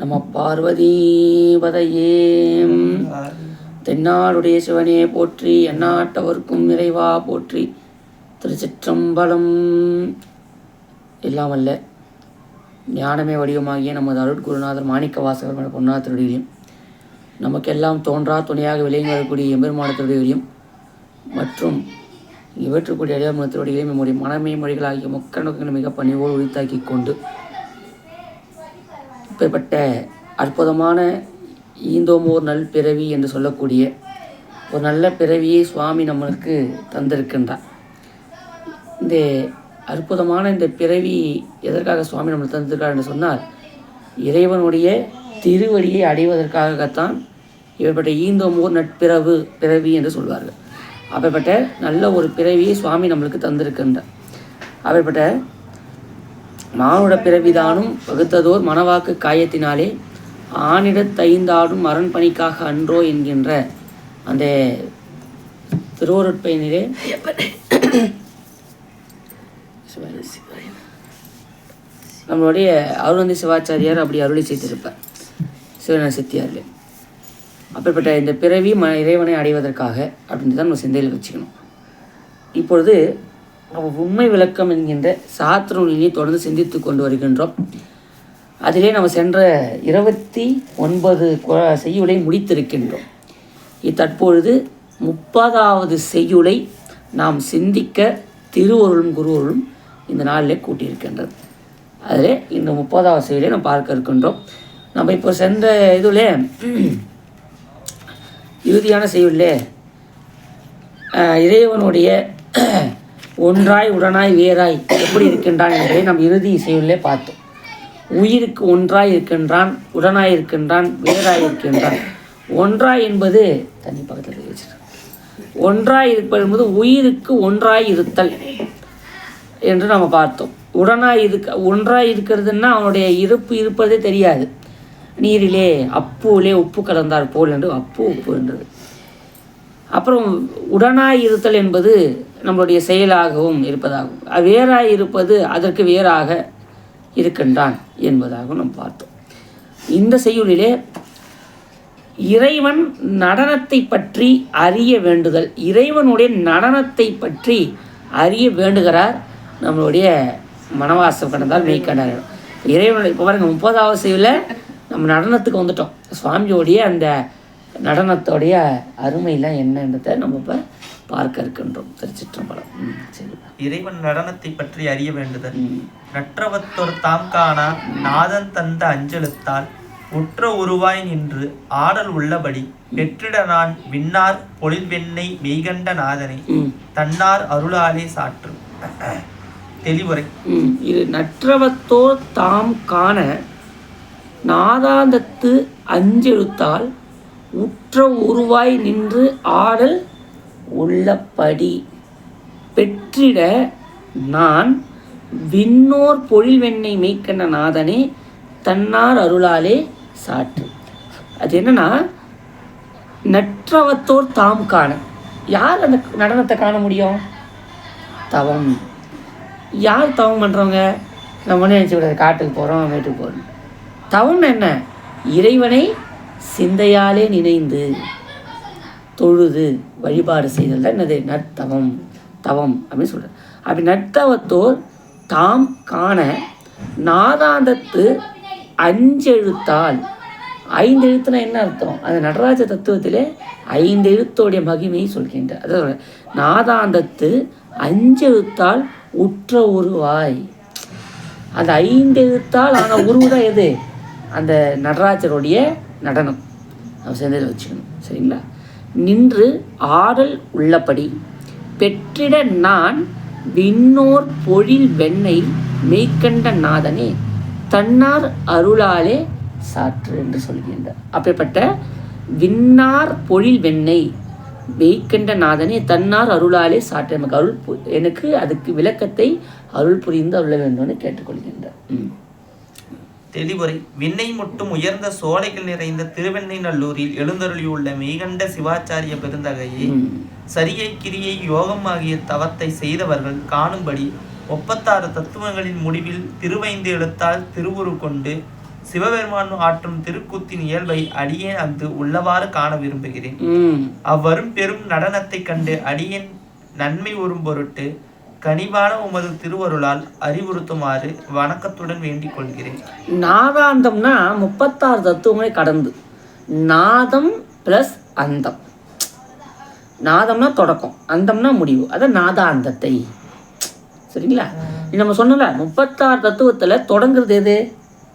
நம பார்வதி பதையே. தென்னாடுடைய சிவனே போற்றி, எந்நாட்டவர்க்கும் இறைவா போற்றி. திருச்சிற்றம்பலம். எல்லாம் அல்ல ஞானமே வடிவமாகிய நமது அருட்குருநாதர் மாணிக்க வாசகர் பொன்னாத்திருடையும் நமக்கெல்லாம் தோன்றா துணையாக விளைந்து வரக்கூடிய எம்பெருமானத்தினுடையும் மற்றும் இவற்றுக்கூடிய அடியாமத்தினுடையும் நம்முடைய மனமே மொழிகளாகிய முக்கணக்குகளை மிக பணிவோடு உரித்தாக்கி கொண்டு இப்பேற்பட்ட அற்புதமான ஈந்தோமோர் நல் பிறவி என்று சொல்லக்கூடிய ஒரு நல்ல பிறவியை சுவாமி நம்மளுக்கு தந்திருக்கின்றார். இந்த அற்புதமான இந்த பிறவி எதற்காக சுவாமி நம்மளுக்கு தந்திருக்கார் என்று சொன்னால், இறைவனுடைய திருவடியை அடைவதற்காகத்தான் இப்பேற்பட்ட ஈந்தோமோர் பிறவி என்று சொல்வார்கள். அப்பேற்பட்ட நல்ல ஒரு பிறவியை சுவாமி நம்மளுக்கு தந்திருக்கின்றார். அப்பேற்பட்ட மானுட பிறவிதானும் வகுத்ததோர் மனவாக்கு காயத்தினாலே ஆனிடத்தைந்தாடும் அரண்பணிக்காக அன்றோ என்கின்ற அந்த திருவருட்பயனிலே நம்மளுடைய அருணந்தி சிவாச்சாரியார் அப்படி அருளி செய்திருப்பார் சிவன சித்தியாரில். அப்படிப்பட்ட இந்த பிறவி இறைவனை அடைவதற்காக அப்படின்ட்டு தான் நம்ம சிந்தையில் வச்சுக்கணும். இப்பொழுது நம்ம உண்மை விளக்கம் என்கின்ற சாத்திர நூலினை தொடர்ந்து சிந்தித்து கொண்டு வருகின்றோம். அதிலே நம்ம சென்ற 29 செய்யுளை முடித்திருக்கின்றோம். தற்பொழுது 30வது செய்யுளை நாம் சிந்திக்க திருவருளும் குருவருளும் இந்த நாளிலே கூட்டியிருக்கின்றது. அதிலே இந்த 30வது செய்யுளை நாம் பார்க்க இருக்கின்றோம். நம்ம இப்போ சென்ற இதில் இறுதியான செய்யுளே இறைவனுடைய ஒன்றாய் உடனாய் வேறாய் எப்படி இருக்கின்றான் என்பதை நாம் இறுதி செய்யுளே பார்த்தோம். உயிருக்கு ஒன்றாய் இருக்கின்றான், உடனாய் இருக்கின்றான், வேறாய் இருக்கின்றான். ஒன்றாய் என்பது தனி பக்கத்தில் வச்சிருக்கேன். ஒன்றாய் இருப்பது என்பது உயிருக்கு ஒன்றாய் இருத்தல் என்று நாம் பார்த்தோம். ஒன்றாய் இருக்கிறதுன்னா அவனுடைய இருப்பதே தெரியாது. நீரிலே அப்புவிலே உப்பு கலந்தார் போல் என்று அப்பு உப்பு என்றது. அப்புறம் உடனாய் இருத்தல் என்பது நம்மளுடைய செயலாகவும் இருப்பதாகும். வேறாய் இருப்பது அதற்கு வேறாக இருக்கின்றான் என்பதாகவும் நாம் பார்த்தோம். இந்த செய்யுளிலே இறைவன் நடனத்தை பற்றி அறிய வேண்டுதல், இறைவனுடைய நடனத்தை பற்றி அறிய வேண்டுகிறார் நம்மளுடைய மனவாசம் கடந்தால் மெய்கண்டார். இறைவனுடைய இப்போ பாருங்க 30வது செய்யுளில் நம்ம நடனத்துக்கு வந்துட்டோம். சுவாமியோடைய அந்த நடனத்தோடைய அருமையெல்லாம் என்னன்றதை நம்ம இப்போ பார்க்க இருக்கின்றோம். திருச்சிற்றம்பலம். சரி, இறைவன் நடனத்தை பற்றி அறிய வேண்டுதல். நற்றவத்தொரு தாம் காணா நாதன் தந்த அஞ்சலுத்தால் உற்ற உருவாய் நின்று ஆடல் உள்ளபடி பெற்றிட நான் விண்ணார் பொழில் வெண்ணை மெய்கண்ட நாதனை தன்னார் அருளாலே சாற்று. தெளிவுரை. இது நற்றவத்தோர் தாம் காண நாதாந்தத்து அஞ்செழுத்தால் உற்ற உருவாய் நின்று ஆடல் உள்ளபடி பெற்றிட நான் விண்ணோர் பொழில் வெண்ணை மெய்கண்ட நாதனே தன்னார் அருளாலே சாற்று. அது என்னன்னா, நற்றவத்தோர் தாம் காண. யார் அந்த நடனத்தை காண முடியும்? தவம். யார் தவம் பண்ணுறவங்க? நம்ம ஒன்று நினச்சி விடாது, காட்டுக்கு போகிறோம், வீட்டுக்கு போகிறோம். தவம் என்ன? இறைவனை சிந்தையாலே நினைந்து தொழுது வழிபாடு செய்தல் தான் என்னது? நற்தவம். தவம் அப்படின்னு சொல்கிறேன். அப்படி நற்தவத்தோர் தாம் காண நாதாந்தத்து அஞ்செழுத்தால். 5 எழுத்துனா என்ன அர்த்தம்? அந்த நடராஜ தத்துவத்திலே 5 எழுத்தோடைய மகிமையை சொல்கின்ற. அதாவது நாதாந்தத்து அஞ்செழுத்தால் உற்ற உருவாய். அந்த 5 எழுத்தால் ஆன உருவுதான் எது? அந்த நடராஜருடைய நடனம். நம்ம சேர்ந்து வச்சுக்கணும். சரிங்களா? நின்று ஆடல் உள்ளபடி பெற்றிட நான் விண்ணோர் பொழில் வெண்ணை மெய்கண்ட நாதனே தன்னார் அருளாலே சாற்று என்று சொல்கின்றார். அப்படிப்பட்ட விண்ணார் பொழில் வெண்ணை மெய்கண்ட நாதனே தன்னார் அருளாலே சாற்று. நமக்கு எனக்கு அதுக்கு விளக்கத்தை அருள் புரிந்து அருள வேண்டும்னு கேட்டுக்கொள்கின்றார். தெளிவுரை. விண்ணை மட்டும் உயர்ந்த சோலைகள் நிறைந்த திருவெண்ணை நல்லூரில் எழுந்தருளியுள்ள மெய்கண்ட சிவாச்சாரிய பெருந்தகையை சரியை கிரியை யோகம் ஆகிய தவத்தை செய்தவர்கள் காணும்படி 36 தத்துவங்களின் முடிவில் திருவைந்து எழுத்தால் திருவுரு கொண்டு சிவபெருமான் ஆற்றும் திருக்கூத்தின் இயல்பை அடியேன் அங்கு உள்ளவாறு காண விரும்புகிறேன். அவ்வரும் பெரும் நடனத்தை கண்டு அடியேன் நன்மை உறும் பொருட்டு கனிவான உமது திருவருளால் அறிவுறுத்துமாறு வணக்கத்துடன் வேண்டிக் கொள்கிறேன். நாதாந்தம்னா 36 தத்துவங்களை கடந்து, நாதம் பிளஸ் அந்தம். நாதம்னா தொடக்கம், அந்தம்னா முடிவு, அதான் நாதாந்தத்தை. சரிங்களா? நம்ம சொன்னல 36 தத்துவத்தில் தொடங்குறது எது?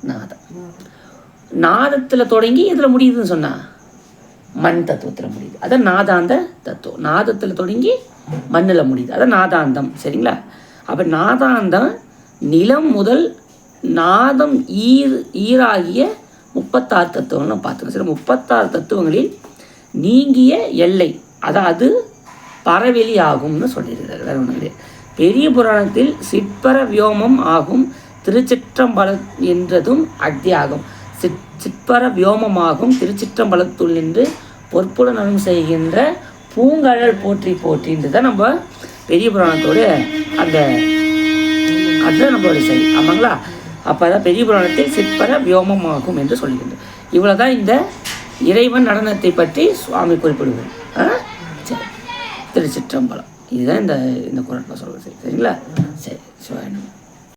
நாதம். நாதத்தில் தொடங்கி இதில் முடியுதுன்னு சொன்னா மண் தத்துவத்தில் முடியுது, அதான் நாதாந்த தத்துவம். நாதத்தில் தொடங்கி மண்ணில் முடியுது, அதான் நாதாந்தம். சரிங்களா? அப்போ நாதாந்தம் நிலம் முதல் நாதம் ஈராகிய 36 தத்துவம்னு பார்த்துக்கணும். சரி, 36 தத்துவங்களில் நீங்கிய எல்லை, அதாவது பரவெளி ஆகும்னு சொல்லியிருக்காரு. வேறு ஒன்றும் கிடையாது. பெரிய புராணத்தில் சிற்பர வியோமம் ஆகும் திருச்சிற்றம்பலம் என்றதும் அக்தி ஆகும். சிற்பர வியோமமாகும் திருச்சிற்றம்பலத்துள் நின்று பொற்புல நலம் செய்கின்ற பூங்கழல் போற்றி போற்றின்றது தான் நம்ம பெரிய புராணத்தோட அந்த அதுதான் நம்மளோட சரி. ஆமாங்களா? அப்போ அதான் பெரிய புராணத்தில் சிற்பர வியோமமாகும் என்று சொல்கின்றோம். இவ்வளோ தான் இந்த இறைவன் நடனத்தை பற்றி சுவாமி குறிப்பிடுவார். சரி, திருச்சிற்றம்பலம் இதுதான் இந்த குரல் சொல்வது. சரிங்களா? சரி, சிவாய நமः.